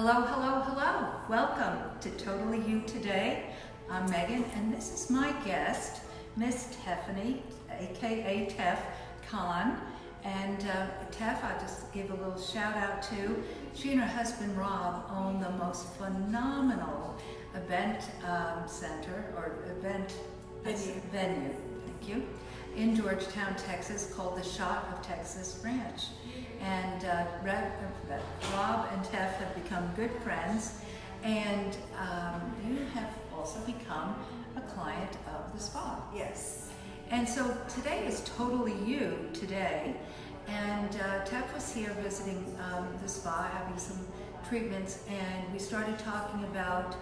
Hello, hello, hello. Welcome to Totally You Today. I'm Megan, and this is my guest, Miss Tiffany, aka Tef Kahn. And Tef, I just give a little shout out to. She and her husband Rob own the most phenomenal event center or event venue. Thank you. In Georgetown, Texas, called the Shot of Texas Ranch. And Rob and Tef have become good friends, and you have also become a client of the spa. Yes. And so today is Totally You Today, and Tef was here visiting the spa, having some treatments, and we started talking about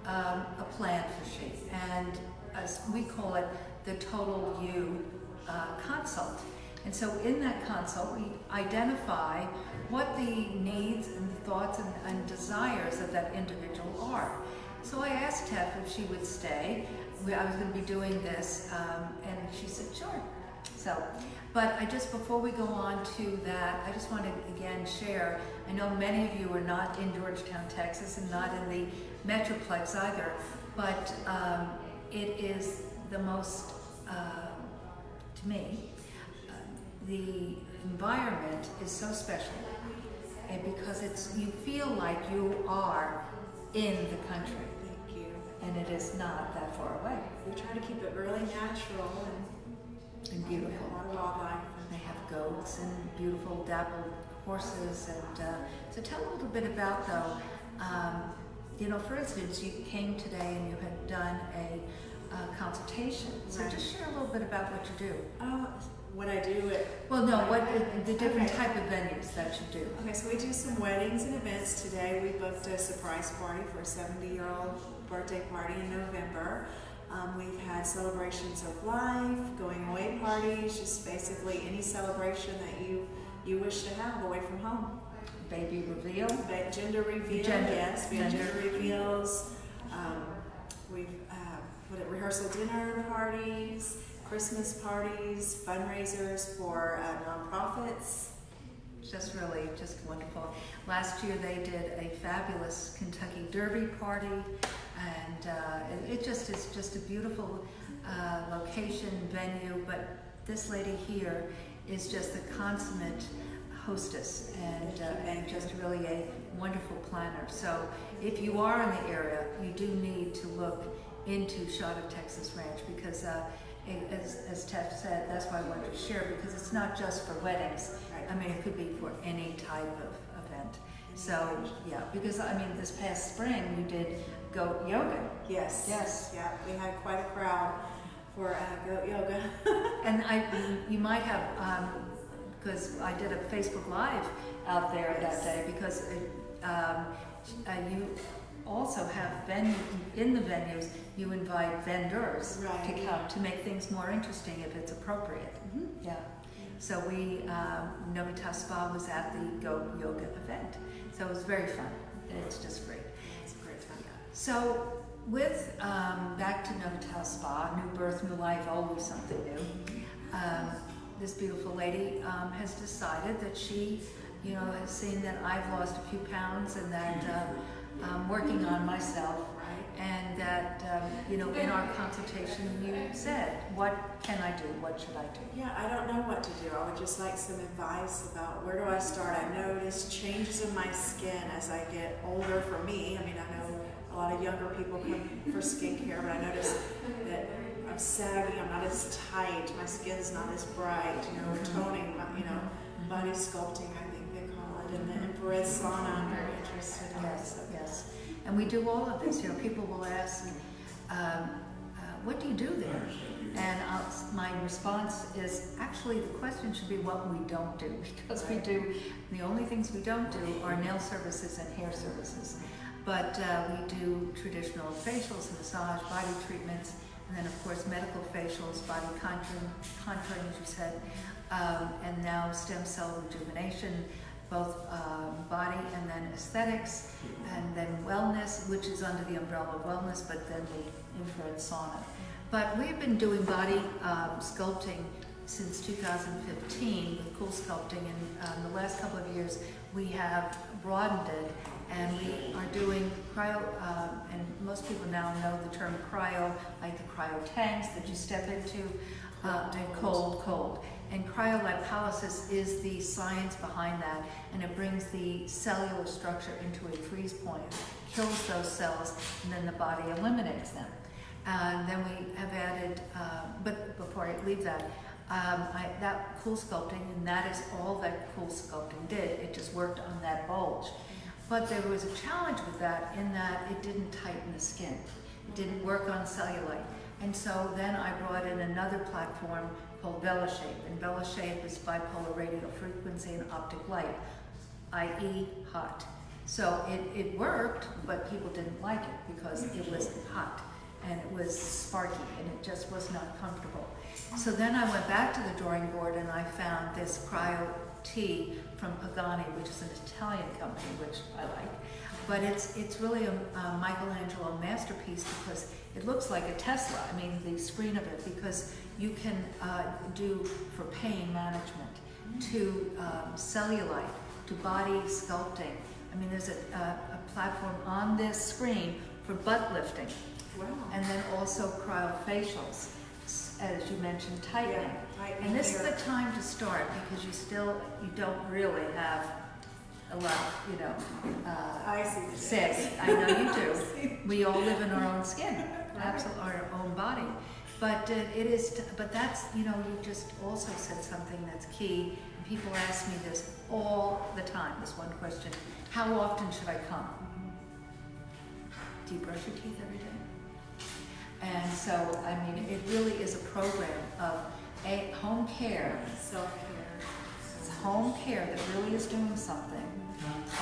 a plan for she, and as we call it, the Total You consult. And so in that consult, we identify what the needs and thoughts and desires of that individual are. So I asked Tef if she would stay. I was going to be doing this, and she said, sure. So, but before we go on to that, I just want to again share, I know many of you are not in Georgetown, Texas, and not in the Metroplex either, but it is the most, to me, the environment is so special, and because you feel like you are in the country. Thank you. And it is not that far away. We try to keep it really natural And beautiful. a lot of wildlife. They have goats and beautiful dappled horses, and so tell a little bit about though, for instance, you came today and you had done a consultation. So Right. just share a little bit about what you do. What I do at Well, no, what the different type of venues that you do. Okay, so we do some weddings and events. Today we booked a surprise party for a 70-year-old birthday party in November. We've had celebrations of life, going away parties, just basically any celebration that you wish to have away from home. Baby reveal. Gender reveal, yes, we have gender reveals. We've rehearsal dinner parties, Christmas parties, fundraisers for nonprofits. Just wonderful. Last year they did a fabulous Kentucky Derby party, and it just is just a beautiful location, venue, but this lady here is just the consummate hostess and just really a wonderful planner. So if you are in the area, you do need to look into Shot of Texas Ranch, because as Tef said, that's why I wanted to share, because it's not just for weddings. Right. I mean, it could be for any type of event. So, yeah, because this past spring you did goat yoga. Yes. Yes. Yeah, we had quite a crowd for goat yoga. And you might have, because I did a Facebook Live out there that day, because you also have in the venues, you invite vendors to come to make things more interesting if it's appropriate. Mm-hmm. Yeah. So Novitas Spa was at the goat yoga event. So it was very fun. It's just great. It's a great time. So with back to Novitas Spa, new birth, new life, always something new. This beautiful lady has decided that she, has seen that I've lost a few pounds, and that I'm working on myself. And that, in our consultation, you said, what can I do? What should I do? Yeah, I don't know what to do. I would just like some advice about where do I start. I notice changes in my skin as I get older. For me, I know a lot of younger people come for skincare, but I notice that I'm saggy, I'm not as tight, my skin's not as bright, toning, body sculpting, I think they call it, and the infrared sauna I'm very interested in. Yes. And we do all of this. People will ask, what do you do there? And my response is, actually, the question should be what we don't do, because the only things we don't do are nail services and hair services. But we do traditional facials, massage, body treatments, and then, of course, medical facials, body contouring, as you said, and now stem cell rejuvenation, both body and then aesthetics, and then wellness, which is under the umbrella of wellness, but then the infrared sauna. But we've been doing body sculpting since 2015 with Cool Sculpting, and the last couple of years we have broadened it, and we are doing cryo, and most people now know the term cryo, like the cryo tanks that you step into, they're cold. And cryolipolysis is the science behind that, and it brings the cellular structure into a freeze point, kills those cells, and then the body eliminates them. And then we have added, but before I leave that, that cool sculpting, and that is all that cool sculpting did. It just worked on that bulge. But there was a challenge with that in that it didn't tighten the skin. It didn't work on cellulite. And so then I brought in another platform called VeloShape. And VeloShape is bipolar radio frequency and optic light, i.e. hot. So it worked, but people didn't like it because it was hot and it was sparky and it just was not comfortable. So then I went back to the drawing board and I found this Cryo T from Pagani, which is an Italian company, which I like. But it's really a Michelangelo masterpiece because it looks like a Tesla. I mean, the screen of it, because you can do for pain management, to cellulite, to body sculpting. I mean, there's a platform on this screen for butt lifting. Wow. And then also cryofacials, as you mentioned, tightening. Yeah, and this is the time to start because you don't really have a lot, I see. say. I know you do. We all live in our own skin, absolutely, our own body. But but that's, you just also said something that's key. People ask me this all the time, this one question: how often should I come? Do you brush your teeth every day? And so, I mean, it really is a program of home care, Self-care. it's home care that really is doing something,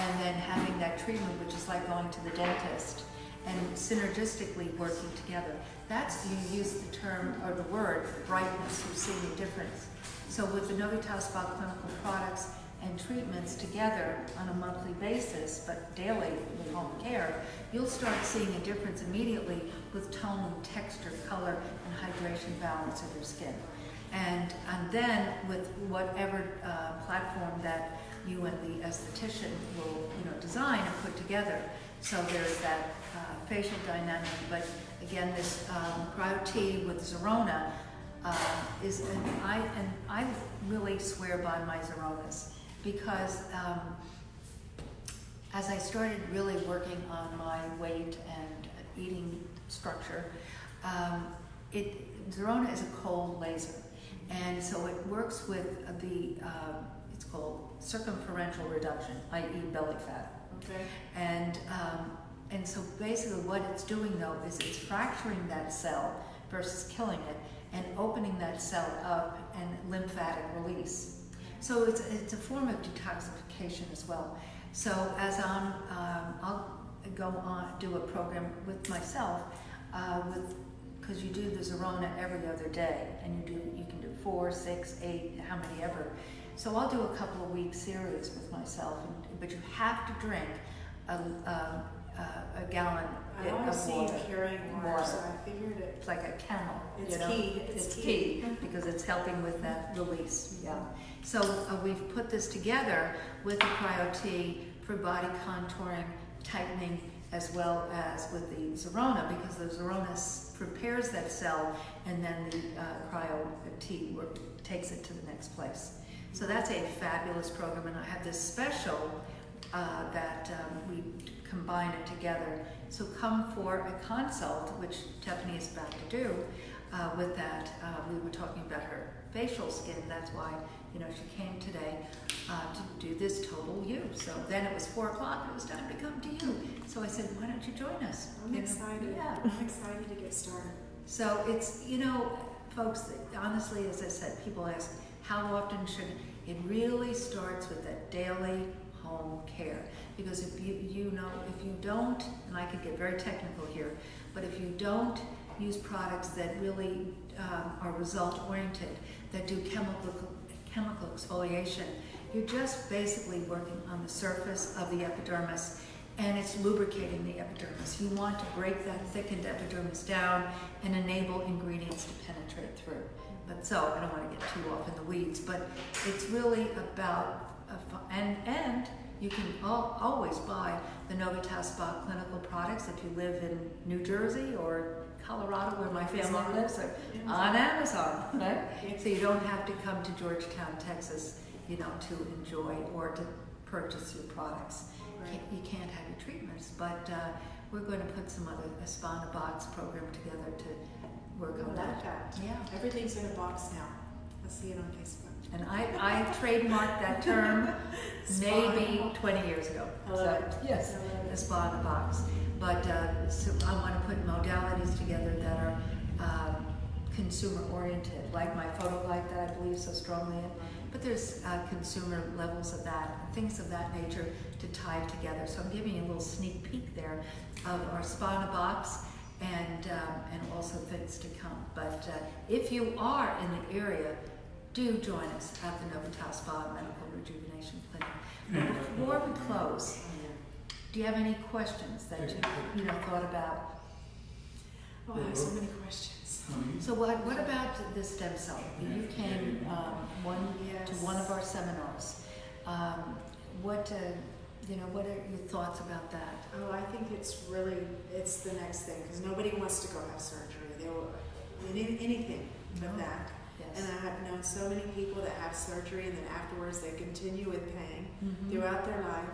and then having that treatment, which is like going to the dentist, and synergistically working together. That's, you use the term, or the word, brightness, you see the difference. So with the Novitas Spa clinical products and treatments together on a monthly basis, but daily with home care, you'll start seeing a difference immediately with tone, texture, color, and hydration balance of your skin. And then with whatever platform that you and the esthetician will design and put together. So there's that facial dynamic, but again, this Cryo T with Zerona is, and I really swear by my Zeronas, because as I started really working on my weight and eating structure, Zerona is a cold laser, and so it works with the it's called circumferential reduction, i.e. belly fat. Okay. And so basically what it's doing though is it's fracturing that cell versus killing it and opening that cell up and lymphatic release. So it's a form of detoxification as well. So as I'll go on, do a program with myself, because you do the Zerona every other day, and you can do 4, 6, 8, how many ever. So I'll do a couple of week series with myself, but you have to drink a gallon I always of see water. you carrying water, so I figured it. It's like a camel. It's key. It's key because it's helping with that release. Yeah. So we've put this together with the Cryo T for body contouring, tightening, as well as with the Zerona, because the Zerona prepares that cell, and then the Cryo T takes it to the next place. So that's a fabulous program, and I have this special that we combine it together. So come for a consult, which Tiffany is about to do with that. We were talking about her facial skin. That's why she came today to do this Total You. So then it was 4 o'clock. It was time to come to you. So I said, why don't you join us? I'm excited. Yeah. I'm excited to get started. So it's, folks, honestly, as I said, people ask, how often should it really starts with that daily home care, because if you don't, and I could get very technical here, but if you don't use products that really are result oriented, that do chemical exfoliation, you're just basically working on the surface of the epidermis, and it's lubricating the epidermis. You want to break that thickened epidermis down and enable ingredients to penetrate through. But so I don't want to get too off in the weeds, but it's really about and You can always buy the Novitas Spa clinical products if you live in New Jersey or Colorado, where my family lives, or on Amazon, right? So you don't have to come to Georgetown, Texas, you know, to enjoy or to purchase your products. Right. You can't have your treatments, but we're going to put a Spa in a Box program together to work on that. Yeah. Everything's in a box now. I see it on Facebook. And I trademarked that term maybe 20 years ago. I love it. Yes, I love it. the Spa in a Box. But so I want to put modalities together that are consumer oriented, like my photo light that I believe so strongly in. But there's consumer levels of that, things of that nature to tie together. So I'm giving you a little sneak peek there of our Spa in a Box and also things to come. But if you are in the area, do join us at the Novitas Spa Medical Rejuvenation Clinic. But before we close, do you have any questions that you thought about? Oh, I have so many questions. So what about the stem cell? You came to one of our seminars. What are your thoughts about that? Oh, I think it's the next thing, because nobody wants to go have surgery. They will anything but that. Yes. And I have known so many people that have surgery and then afterwards they continue with pain throughout their life.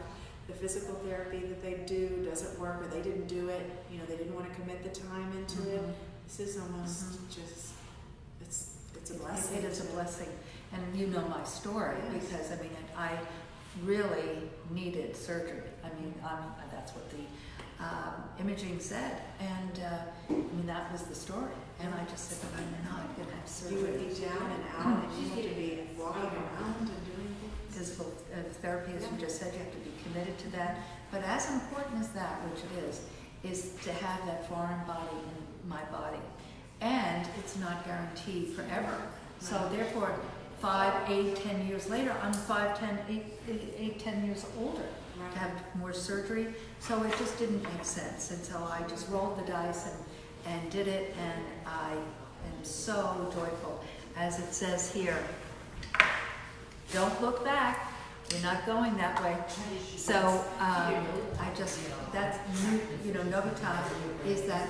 The physical therapy that they do doesn't work, or they didn't do it. You know, they didn't want to commit the time into it. This is almost just it's a blessing. It is a blessing, and you know my story because I mean I really needed surgery. I mean that's what the imaging said, and I mean that was the story. And I just said, I'm not going to have surgery. You would be down and out, and you have to be walking around and doing things. Physical therapy, as you just said, you have to be committed to that. But as important as that, which it is to have that foreign body in my body. And it's not guaranteed forever. So therefore, 5, 8, 10 years later, I'm 10 years older to have more surgery. So it just didn't make sense. And so I just rolled the dice and did it, and I am so joyful. As it says here, don't look back. You're not going that way. So that's Novitas is that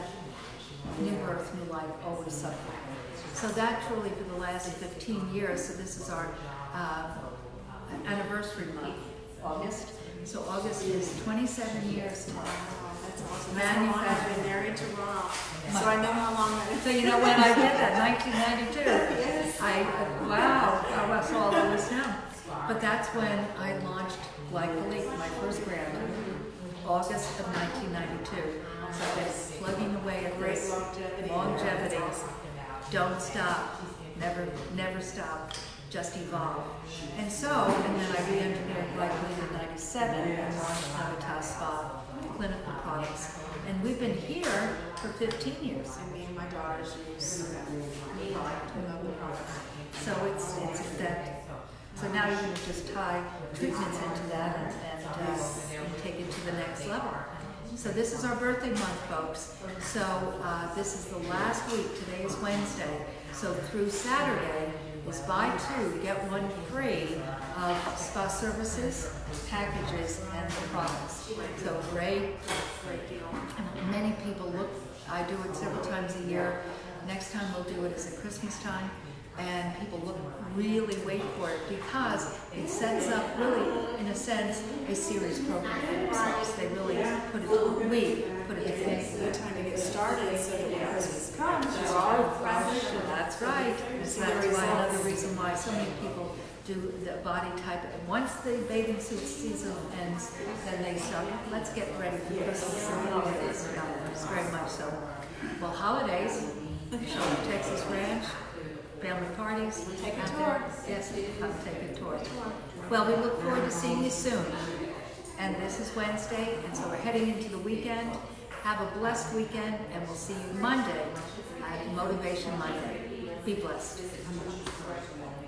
new birth, new life, always something. So that truly for the last 15 years, so this is our anniversary month, August. So August is 27 years to That's awesome. That's how long I've been married to Ron. So I know how long that is. So you know when I did that, 1992. Yes. Wow, so all of this now. But that's when I launched Glycolite, my first brand, August of 1992. So I've been plugging away at Great this longevity. Don't stop, never stop, just evolve. And then I re-engineered Glycolite in 97 and launched Novitas Spa clinical products. And we've been here for 15 years. And me and my daughters use the product. We love the product. So it's that. So now you're going to just tie treatments into that and take it to the next level. So this is our birthday month, folks. So this is the last week. Today is Wednesday. So through Saturday is buy 2, get 1 free of spa services, packages, and the products. So great deal. And many people look. I do it several times a year. Next time we'll do it is at Christmas time. And people really wait for it because it sets up really, in a sense, a serious program for themselves. They really put it together. It's the time to get started so that when Christmas comes, you're all fresh. That's right. So that's why another reason why so many people do the body type. And once the bathing suit season ends, then they start, let's get ready for Christmas and holidays. Very much so. Well, holidays, Texas Ranch, family parties. Take a tour. Yes, come take a tour. Well, we look forward to seeing you soon. And this is Wednesday, and so we're heading into the weekend. Have a blessed weekend, and we'll see you Monday at Motivation Monday. Be blessed.